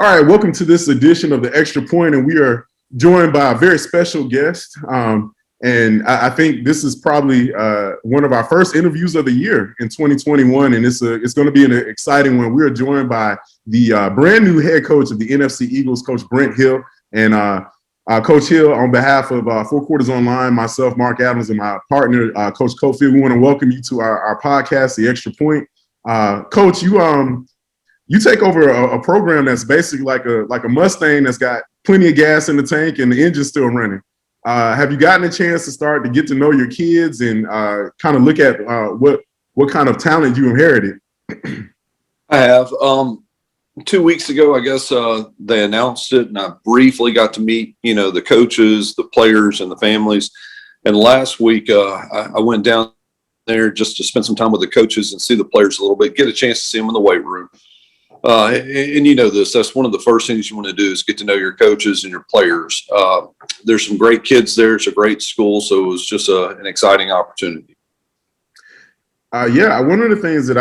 All right, welcome to this edition of the Xtra Point, and we are joined by a very special guest. And I think this is probably one of our first interviews of the year in 2021, and it's going to be an exciting one. We are joined by the brand new head coach of the NFC Eagles, Coach Brent Hill. And Coach Hill, on behalf of Four Quarters Online, myself, Mark Adams, and my partner, Coach Cofield, we want to welcome you to our podcast, The Xtra Point. Coach, you take over a program that's basically like a Mustang that's got plenty of gas in the tank and the engine's still running. Have you gotten a chance to start to get to know your kids and kind of look at what kind of talent you inherited? I have. 2 weeks ago, I guess they announced it, and I briefly got to meet, the coaches, the players, and the families. And last week, I went down there just to spend some time with the coaches and see the players a little bit, get a chance to see them in the weight room. And you know this, that's one of the first things you want to do is get to know your coaches and your players. There's some great kids there. It's a great school. So it was just an exciting opportunity. Yeah, one of the things that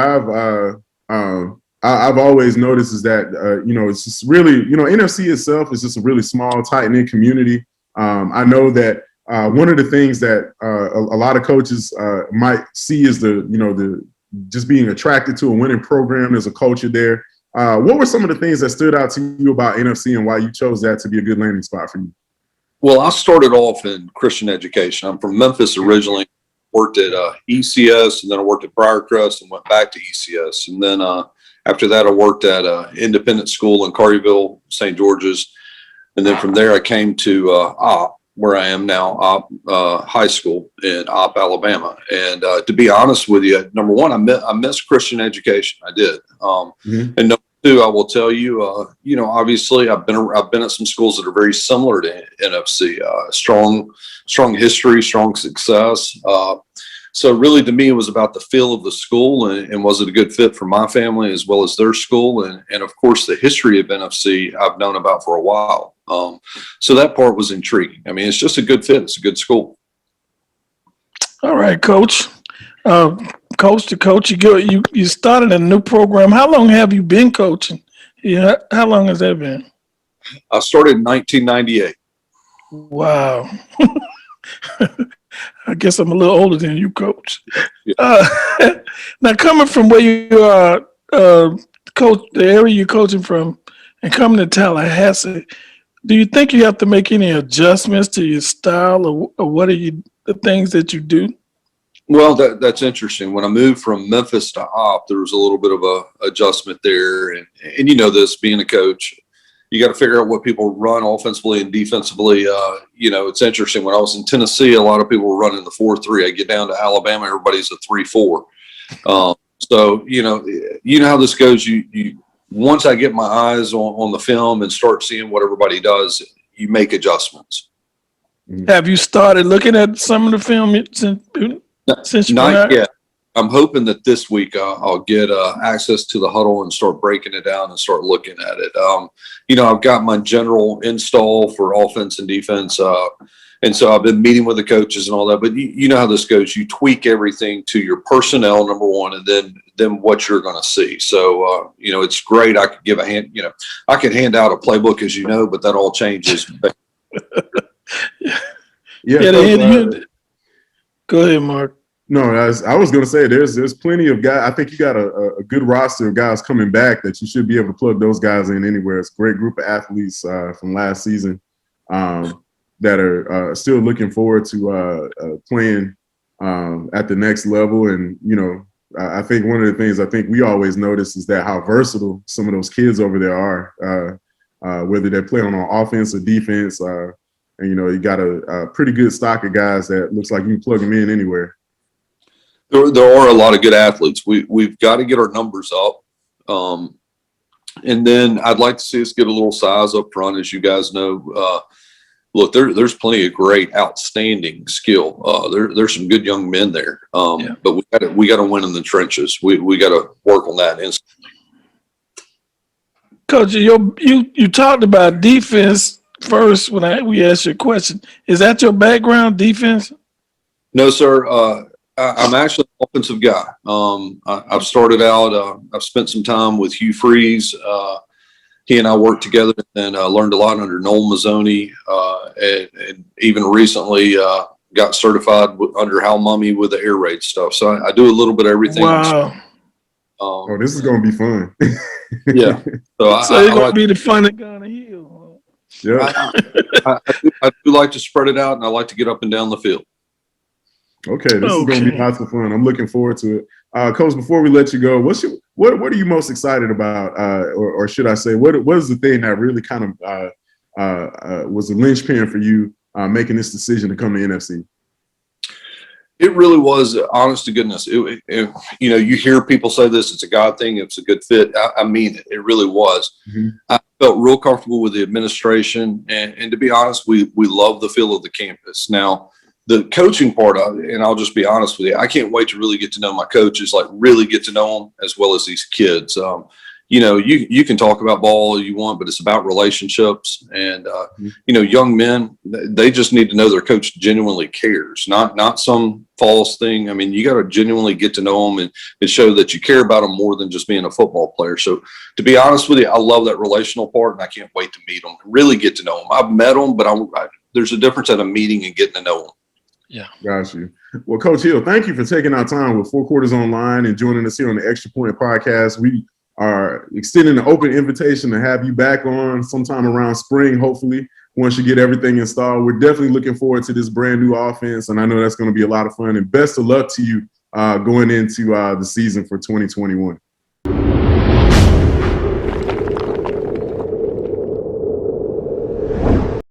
I've always noticed is that, it's just really, NFC itself is just a really small, tight-knit community. I know that one of the things that a lot of coaches might see is the just being attracted to a winning program. There's a culture there. What were some of the things that stood out to you about NFC and why you chose that to be a good landing spot for you? Well, I started off in Christian education. I'm from Memphis originally, worked at ECS, and then I worked at Briarcrest and went back to ECS. And then after that, I worked at an independent school in Carterville, St. George's. And then from there, I came to OP, where I am now, OP High School in OP, Alabama. And to be honest with you, number one, I miss Christian education. I did. And number two, I will tell you, obviously, I've been at some schools that are very similar to NFC. Strong history, strong success. So really, to me, it was about the feel of the school and was it a good fit for my family as well as their school. And of course, the history of NFC I've known about for a while. So that part was intriguing. I mean, it's just a good fit. It's a good school. All right, Coach. Coach to coach, you started a new program. How long have you been coaching? Yeah, how long has that been? I started in 1998. Wow. I guess I'm a little older than you, Coach. Yeah. Now, coming from where you are, coach, the area you're coaching from, and coming to Tallahassee, do you think you have to make any adjustments to your style, or what are the things that you do? Well, that's interesting. When I moved from Memphis to OP, there was a little bit of a adjustment there, and you know this, being a coach, you got to figure out what people run offensively and defensively. It's interesting. When I was in Tennessee, a lot of people were running the 4-3. I get down to Alabama, everybody's a 3-4. So you know how this goes. You once I get my eyes on the film and start seeing what everybody does, you make adjustments. Have you started looking at some of the film since you Not yet. I'm hoping that this week I'll get access to the huddle and start breaking it down and start looking at it. I've got my general install for offense and defense. And so I've been meeting with the coaches and all that, but you know how this goes. You tweak everything to your personnel, number one, and then what you're going to see. So, it's great. I could give a hand, I could hand out a playbook, as you know, but that all changes. Go ahead, Mark. No, I was going to say there's plenty of guys. I think you got a good roster of guys coming back that you should be able to plug those guys in anywhere. It's a great group of athletes from last season that are still looking forward to playing at the next level. And, I think one of the things I think we always notice is that how versatile some of those kids over there are, whether they play on offense or defense. And, you got a pretty good stock of guys that looks like you can plug them in anywhere. There are a lot of good athletes. We've got to get our numbers up. And then I'd like to see us get a little size up front. As you guys know, look, there's plenty of great, outstanding skill. There's some good young men there. But we got to win in the trenches. We got to work on that instantly. Coach, you talked about defense first when we asked you a question. Is that your background, defense? No, sir. I'm actually an offensive guy. I've started out, I've spent some time with Hugh Freeze he and I worked together and learned a lot under Noel Mazzoni, and even recently got certified under Hal Mummy with the air raid stuff. So I do a little bit of everything. Wow. Oh, this is going to be fun. Yeah. So it's going to be the fun at Gunner Hill. Yeah. I do like to spread it out, and I like to get up and down the field. Okay, this is going to be lots of fun. I'm looking forward to it. Coach, before we let you go, what are you most excited about, or should I say, what is the thing that really kind of was a linchpin for you making this decision to come to NFC? It really was, honest to goodness. You know, you hear people say this, it's a God thing, it's a good fit. I mean it. It really was. Mm-hmm. I felt real comfortable with the administration, and to be honest, we love the feel of the campus. Now, the coaching part of it, and I'll just be honest with you, I can't wait to really get to know my coaches, like really get to know them, as well as these kids. You know, you can talk about ball all you want, but it's about relationships. And, you know, young men, they just need to know their coach genuinely cares, not some false thing. I mean, you got to genuinely get to know them and show that you care about them more than just being a football player. So to be honest with you, I love that relational part, and I can't wait to meet them, really get to know them. I've met them, but there's a difference at a meeting and getting to know them. Yeah. Got you. Well, Coach Hill, thank you for taking our time with Four Quarters Online and joining us here on the Xtra Point podcast. We are extending an open invitation to have you back on sometime around spring, hopefully, once you get everything installed. We're definitely looking forward to this brand new offense, and I know that's going to be a lot of fun. And best of luck to you going into the season for 2021.